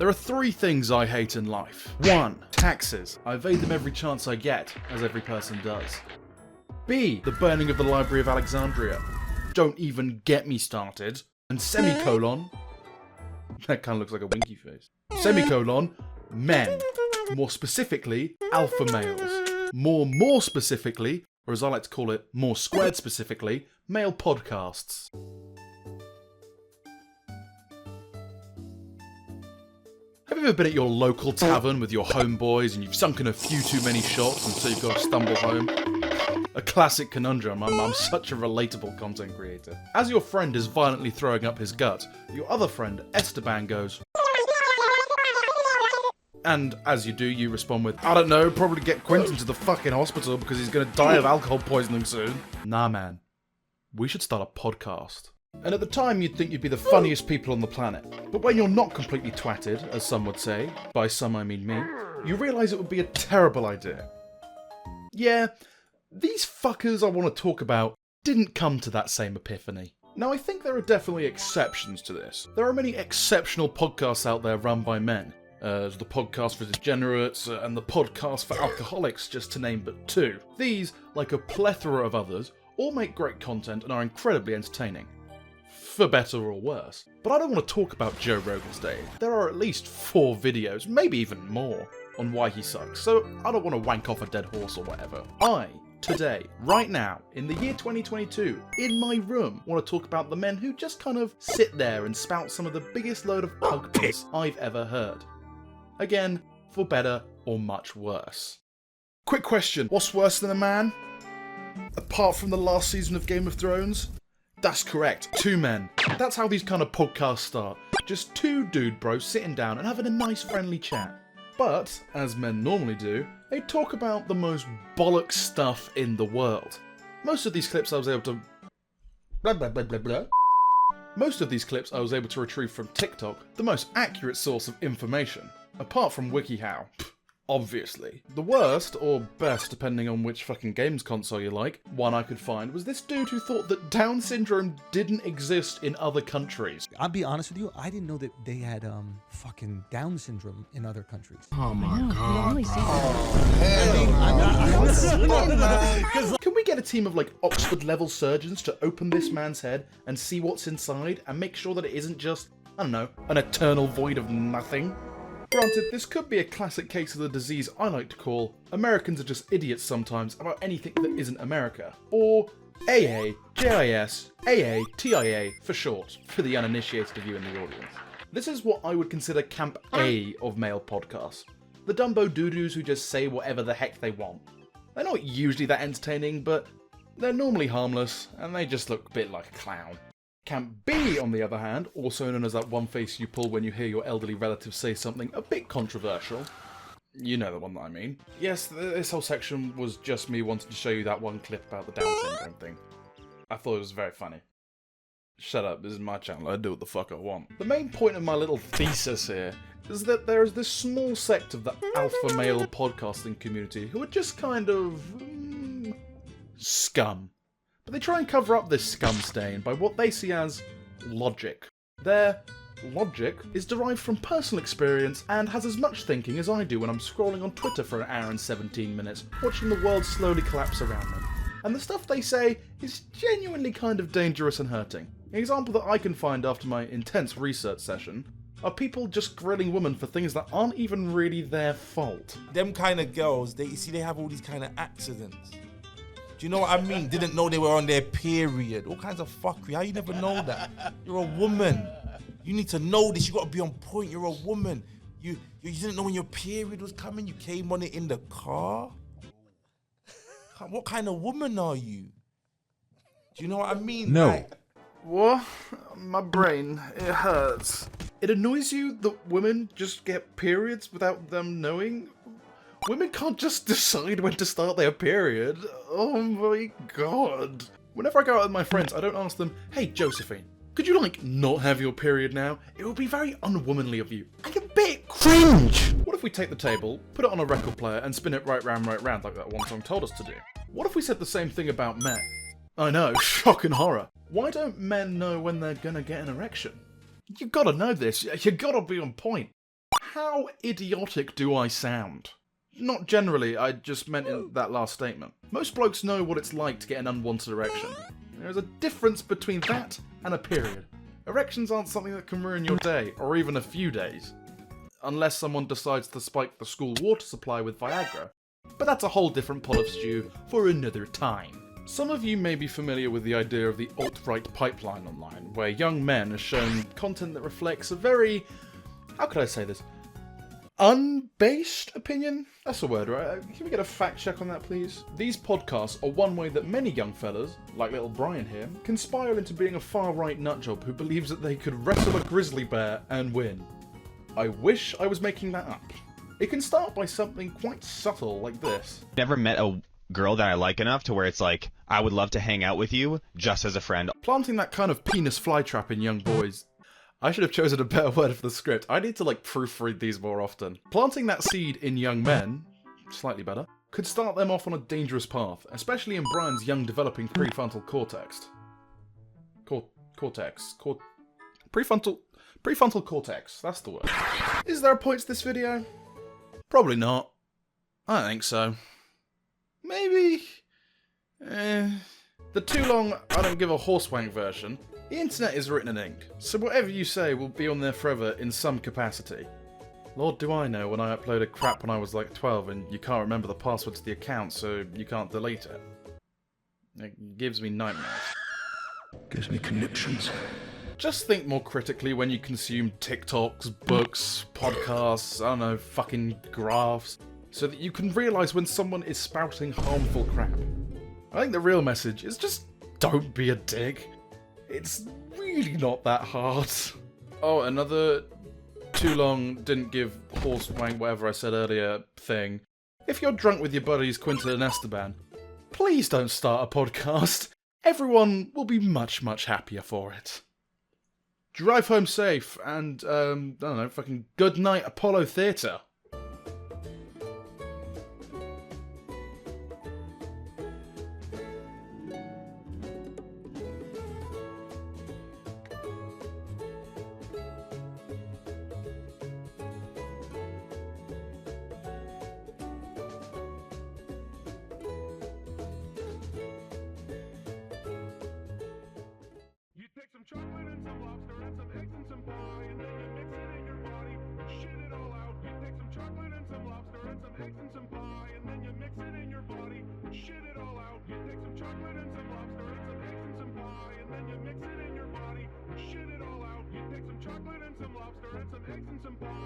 There are 3 things I hate in life. 1. Taxes. I evade them every chance I get, as every person does. B. The burning of the Library of Alexandria. Don't even get me started. And semicolon... That kind of looks like a winky face. Semicolon, men. More specifically, alpha males. More specifically, or as I like to call it, more squared specifically, male podcasts. Have you ever been at your local tavern with your homeboys and you've sunk in a few too many shots and so you've got to stumble home? A classic conundrum. I'm such a relatable content creator. As your friend is violently throwing up his gut, your other friend, Esteban, goes... And as you do, you respond with, I don't know, probably get Quentin to the fucking hospital because he's gonna die of alcohol poisoning soon. Nah, man. We should start a podcast. And at the time you'd think you'd be the funniest people on the planet. But when you're not completely twatted, as some would say, by some I mean me, you realise it would be a terrible idea. Yeah, these fuckers I want to talk about didn't come to that same epiphany. Now I think there are definitely exceptions to this. There are many exceptional podcasts out there run by men. There's the podcast for degenerates and the podcast for alcoholics, just to name but 2. These, like a plethora of others, all make great content and are incredibly entertaining. For better or worse. But I don't want to talk about Joe Rogan's day. There are at least 4 videos, maybe even more, on why he sucks, so I don't want to wank off a dead horse or whatever. I, today, right now, in the year 2022, in my room, want to talk about the men who just kind of sit there and spout some of the biggest load of pug piss I've ever heard. Again, for better or much worse. Quick question, what's worse than a man? Apart from the last season of Game of Thrones? That's correct, 2 men. That's how these kind of podcasts start. Just 2 dude bros sitting down and having a nice friendly chat. But, as men normally do, they talk about the most bollocks stuff in the world. Most of these clips I was able to... blah blah blah blah blah. Most of these clips I was able to retrieve from TikTok, the most accurate source of information. Apart from WikiHow. Obviously. The worst, or best depending on which fucking games console you like, one I could find was this dude who thought that Down syndrome didn't exist in other countries. I'll be honest with you, I didn't know that they had fucking Down syndrome in other countries. Oh my god. You don't really see that. Can we get a team of like Oxford level surgeons to open this man's head and see what's inside and make sure that it isn't just, I don't know, an eternal void of nothing? Granted, this could be a classic case of the disease I like to call Americans are just idiots sometimes about anything that isn't America. Or AAJIS AATIA for short, for the uninitiated of you in the audience. This is what I would consider Camp A of male podcasts. The Dumbo doo-doos who just say whatever the heck they want. They're not usually that entertaining, but they're normally harmless, and they just look a bit like a clown. Camp B, on the other hand, also known as that one face you pull when you hear your elderly relative say something a bit controversial. You know the one that I mean. Yes, this whole section was just me wanting to show you that one clip about the Down syndrome thing. I thought it was very funny. Shut up, this is my channel, I do what the fuck I want. The main point of my little thesis here is that there is this small sect of the alpha male podcasting community who are just kind of... scum. But they try and cover up this scum stain by what they see as logic. Their logic is derived from personal experience and has as much thinking as I do when I'm scrolling on Twitter for an hour and 17 minutes, watching the world slowly collapse around them. And the stuff they say is genuinely kind of dangerous and hurting. An example that I can find after my intense research session are people just grilling women for things that aren't even really their fault. Them kind of girls, they have all these kind of accidents. Do you know what I mean? Didn't know they were on their period. All kinds of fuckery. How you never know that? You're a woman. You need to know this. You got to be on point. You're a woman. You didn't know when your period was coming. You came on it in the car. What kind of woman are you? Do you know what I mean? No. Like, What? My brain, it hurts. It annoys you that women just get periods without them knowing? Women can't just decide when to start their period. Oh my god. Whenever I go out with my friends, I don't ask them, hey Josephine, could you like not have your period now? It would be very unwomanly of you. And a bit cringe. What if we take the table, put it on a record player and spin it right round like that one song told us to do? What if we said the same thing about men? I know, shock and horror. Why don't men know when they're gonna get an erection? You gotta know this, you gotta be on point. how idiotic do I sound? Not generally, I just meant in that last statement. Most blokes know what it's like to get an unwanted erection. There's a difference between that and a period. Erections aren't something that can ruin your day, or even a few days. Unless someone decides to spike the school water supply with Viagra. But that's a whole different pot of stew for another time. Some of you may be familiar with the idea of the alt-right pipeline online, where young men are shown content that reflects a very... how could I say this? Unbased opinion? That's a word, right? Can we get a fact check on that, please? These podcasts are one way that many young fellas, like little Brian here, can spiral into being a far-right nutjob who believes that they could wrestle a grizzly bear and win. I wish I was making that up. It can start by something quite subtle like this. Never met a girl that I like enough to where it's like, I would love to hang out with you just as a friend. Planting that kind of penis flytrap in young boys. I should have chosen a better word for the script. I need to proofread these more often. Planting that seed in young men, slightly better, could start them off on a dangerous path, especially in Brian's young developing prefrontal cortex. Prefrontal cortex, that's the word. Is there a point to this video? Probably not. I don't think so. Maybe... The too long, I don't give a horsewank version. The internet is written in ink, so whatever you say will be on there forever in some capacity. Lord do I know when I uploaded crap when I was like 12 and you can't remember the password to the account so you can't delete it. It gives me nightmares. Gives me conniptions. Just think more critically when you consume TikToks, books, podcasts, I don't know, fucking graphs, so that you can realise when someone is spouting harmful crap. I think the real message is just don't be a dick. It's really not that hard. Oh, another too long, didn't give horse wank whatever I said earlier thing. If you're drunk with your buddies Quinton and Esteban, please don't start a podcast. Everyone will be much, much happier for it. Drive home safe and, I don't know, fucking good night Apollo Theatre. You take some chocolate and some lobster and some eggs and some pie, and then you mix it in your body, shit it all out. You take some chocolate and some lobster and some eggs and some pie, and then you mix it in your body, shit it all out. You take some chocolate and some lobster and some eggs and some pie, and then you mix it in your body, shit it all out. You take some chocolate and some lobster and some eggs and some pie.